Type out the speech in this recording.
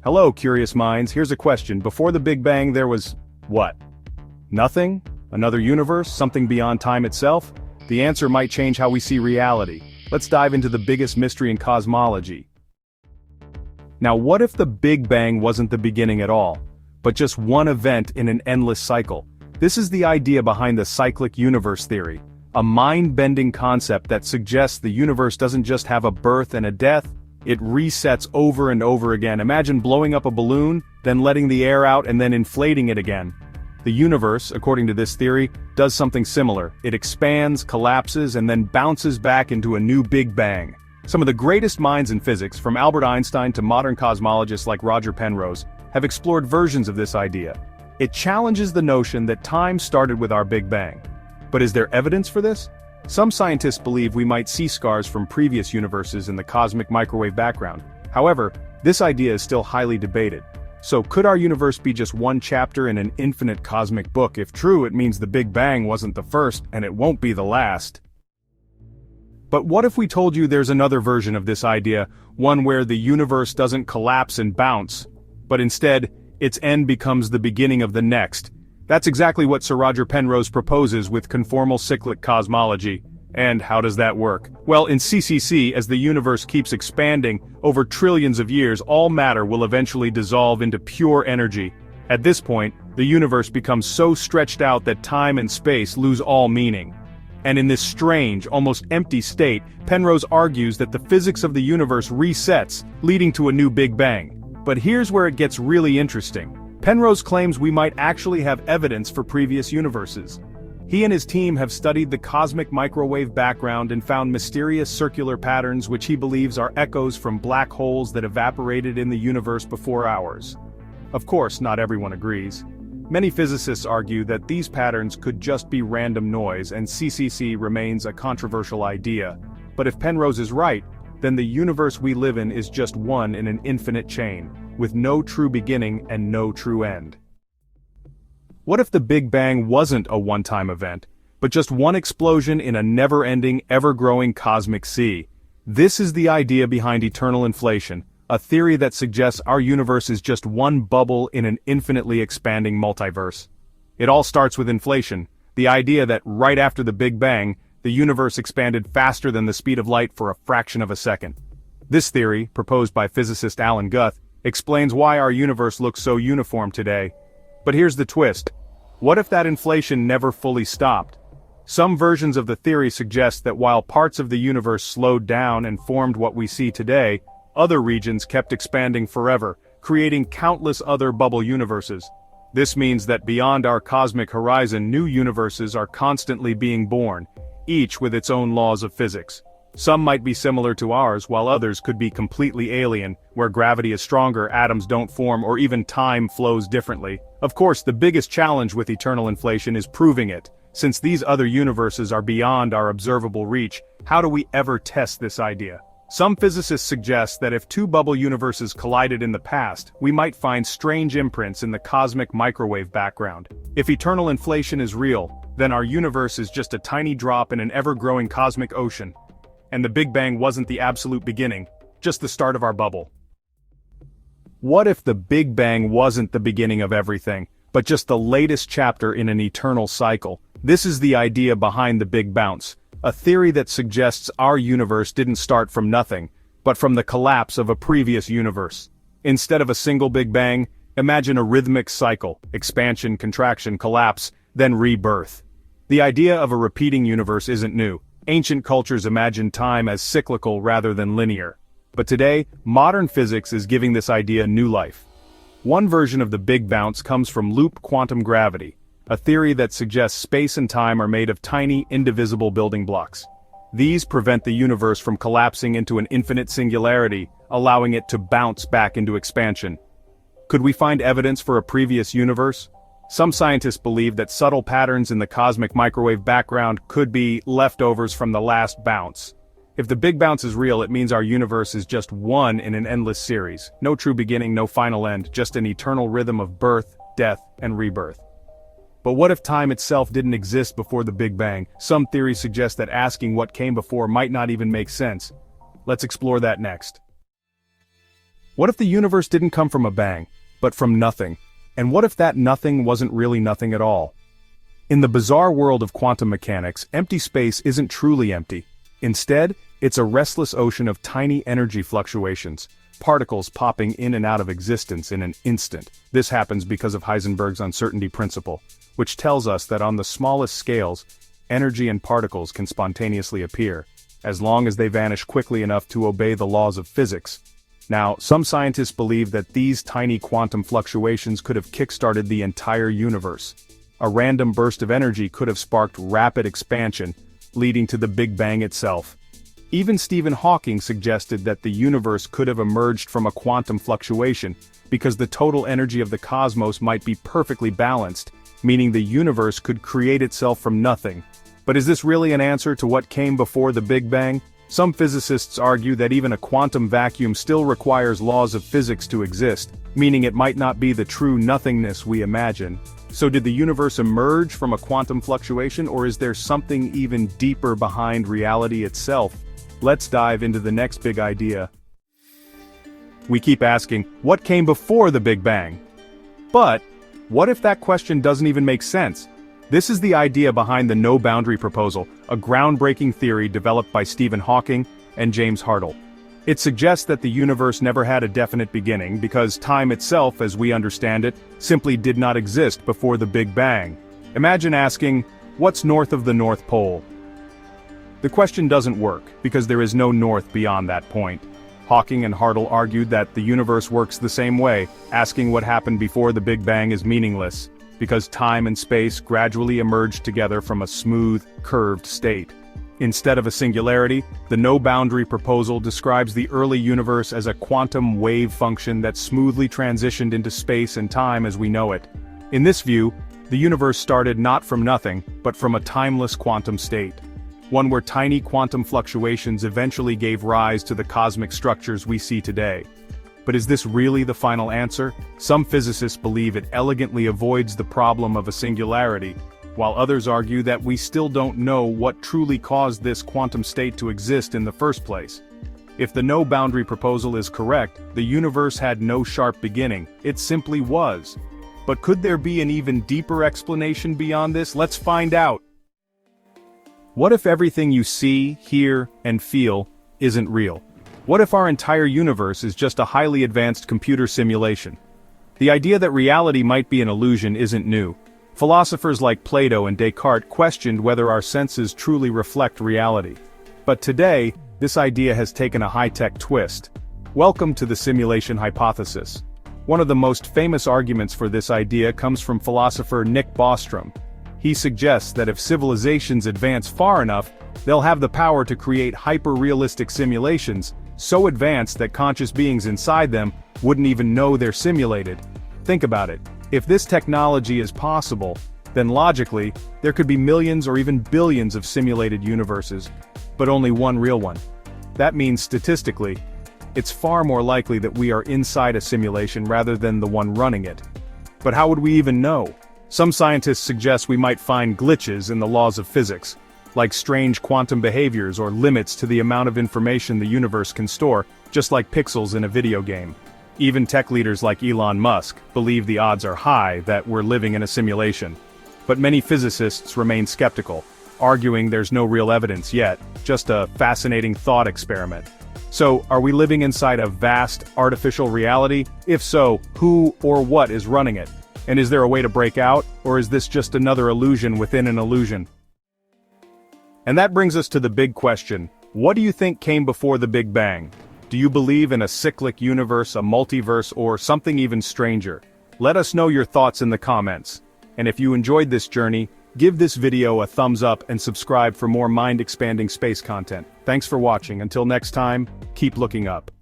Hello, curious minds, here's a question. Before the Big Bang there was, what? Nothing? Another universe? Something beyond time itself? The answer might change how we see reality. Let's dive into the biggest mystery in cosmology. Now what if the Big Bang wasn't the beginning at all, but just one event in an endless cycle? This is the idea behind the cyclic universe theory, a mind-bending concept that suggests the universe doesn't just have a birth and a death, it resets over and over again. Imagine blowing up a balloon, then letting the air out and then inflating it again. The universe, according to this theory, does something similar. It expands, collapses, and then bounces back into a new Big Bang. Some of the greatest minds in physics, from Albert Einstein to modern cosmologists like Roger Penrose, have explored versions of this idea. It challenges the notion that time started with our Big Bang. But is there evidence for this? Some scientists believe we might see scars from previous universes in the cosmic microwave background. However, this idea is still highly debated. So could our universe be just one chapter in an infinite cosmic book? If true, it means the Big Bang wasn't the first, and it won't be the last. But what if we told you there's another version of this idea, one where the universe doesn't collapse and bounce, but instead, its end becomes the beginning of the next? That's exactly what Sir Roger Penrose proposes with conformal cyclic cosmology. And how does that work? Well, in CCC, as the universe keeps expanding, over trillions of years, all matter will eventually dissolve into pure energy. At this point, the universe becomes so stretched out that time and space lose all meaning. And in this strange, almost empty state, Penrose argues that the physics of the universe resets, leading to a new Big Bang. But here's where it gets really interesting. Penrose claims we might actually have evidence for previous universes. He and his team have studied the cosmic microwave background and found mysterious circular patterns which he believes are echoes from black holes that evaporated in the universe before ours. Of course, not everyone agrees. Many physicists argue that these patterns could just be random noise and CCC remains a controversial idea. But if Penrose is right, then the universe we live in is just one in an infinite chain, with no true beginning and no true end. What if the Big Bang wasn't a one-time event, but just one explosion in a never-ending, ever-growing cosmic sea? This is the idea behind eternal inflation, a theory that suggests our universe is just one bubble in an infinitely expanding multiverse. It all starts with inflation, the idea that right after the Big Bang, the universe expanded faster than the speed of light for a fraction of a second. This theory, proposed by physicist Alan Guth, explains why our universe looks so uniform today. But here's the twist. What if that inflation never fully stopped? Some versions of the theory suggest that while parts of the universe slowed down and formed what we see today, other regions kept expanding forever, creating countless other bubble universes. This means that beyond our cosmic horizon, new universes are constantly being born, each with its own laws of physics. Some might be similar to ours, while others could be completely alien, where gravity is stronger, atoms don't form, or even time flows differently. Of course, the biggest challenge with eternal inflation is proving it. Since these other universes are beyond our observable reach, how do we ever test this idea? Some physicists suggest that if two bubble universes collided in the past, we might find strange imprints in the cosmic microwave background. If eternal inflation is real, then our universe is just a tiny drop in an ever-growing cosmic ocean. And the Big Bang wasn't the absolute beginning, just the start of our bubble. What if the Big Bang wasn't the beginning of everything, but just the latest chapter in an eternal cycle? This is the idea behind the Big Bounce, a theory that suggests our universe didn't start from nothing, but from the collapse of a previous universe. Instead of a single Big Bang, imagine a rhythmic cycle: expansion, contraction, collapse, then rebirth. The idea of a repeating universe isn't new. Ancient cultures imagined time as cyclical rather than linear. But today, modern physics is giving this idea new life. One version of the Big Bounce comes from loop quantum gravity, a theory that suggests space and time are made of tiny, indivisible building blocks. These prevent the universe from collapsing into an infinite singularity, allowing it to bounce back into expansion. Could we find evidence for a previous universe? Some scientists believe that subtle patterns in the cosmic microwave background could be leftovers from the last bounce. If the Big Bounce is real, it means our universe is just one in an endless series. No true beginning, no final end, just an eternal rhythm of birth, death, and rebirth. But what if time itself didn't exist before the Big Bang? Some theories suggest that asking what came before might not even make sense. Let's explore that next. What if the universe didn't come from a bang, but from nothing? And what if that nothing wasn't really nothing at all? In the bizarre world of quantum mechanics, empty space isn't truly empty. Instead, it's a restless ocean of tiny energy fluctuations, particles popping in and out of existence in an instant. This happens because of Heisenberg's uncertainty principle, which tells us that on the smallest scales, energy and particles can spontaneously appear, as long as they vanish quickly enough to obey the laws of physics. Now, some scientists believe that these tiny quantum fluctuations could have kick-started the entire universe. A random burst of energy could have sparked rapid expansion, leading to the Big Bang itself. Even Stephen Hawking suggested that the universe could have emerged from a quantum fluctuation, because the total energy of the cosmos might be perfectly balanced, meaning the universe could create itself from nothing. But is this really an answer to what came before the Big Bang? Some physicists argue that even a quantum vacuum still requires laws of physics to exist, meaning it might not be the true nothingness we imagine. So did the universe emerge from a quantum fluctuation, or is there something even deeper behind reality itself? Let's dive into the next big idea. We keep asking, what came before the Big Bang? But, what if that question doesn't even make sense? This is the idea behind the no-boundary proposal, a groundbreaking theory developed by Stephen Hawking and James Hartle. It suggests that the universe never had a definite beginning because time itself, as we understand it, simply did not exist before the Big Bang. Imagine asking, what's north of the North Pole? The question doesn't work, because there is no north beyond that point. Hawking and Hartle argued that the universe works the same way. Asking what happened before the Big Bang is meaningless, because time and space gradually emerged together from a smooth, curved state. Instead of a singularity, the no-boundary proposal describes the early universe as a quantum wave function that smoothly transitioned into space and time as we know it. In this view, the universe started not from nothing, but from a timeless quantum state. One where tiny quantum fluctuations eventually gave rise to the cosmic structures we see today. But is this really the final answer? Some physicists believe it elegantly avoids the problem of a singularity, while others argue that we still don't know what truly caused this quantum state to exist in the first place. If the no-boundary proposal is correct, the universe had no sharp beginning, it simply was. But could there be an even deeper explanation beyond this? Let's find out! What if everything you see, hear, and feel isn't real? What if our entire universe is just a highly advanced computer simulation? The idea that reality might be an illusion isn't new. Philosophers like Plato and Descartes questioned whether our senses truly reflect reality. But today, this idea has taken a high-tech twist. Welcome to the simulation hypothesis. One of the most famous arguments for this idea comes from philosopher Nick Bostrom. He suggests that if civilizations advance far enough, they'll have the power to create hyper-realistic simulations, so advanced that conscious beings inside them wouldn't even know they're simulated. Think about it. If this technology is possible, then logically, there could be millions or even billions of simulated universes, but only one real one. That means statistically, it's far more likely that we are inside a simulation rather than the one running it. But how would we even know? Some scientists suggest we might find glitches in the laws of physics, like strange quantum behaviors or limits to the amount of information the universe can store, just like pixels in a video game. Even tech leaders like Elon Musk believe the odds are high that we're living in a simulation. But many physicists remain skeptical, arguing there's no real evidence yet, just a fascinating thought experiment. So, are we living inside a vast, artificial reality? If so, who or what is running it? And is there a way to break out, or is this just another illusion within an illusion? And that brings us to the big question. What do you think came before the Big Bang? Do you believe in a cyclic universe, a multiverse, or something even stranger? Let us know your thoughts in the comments. And if you enjoyed this journey, give this video a thumbs up and subscribe for more mind-expanding space content. Thanks for watching. Until next time, keep looking up.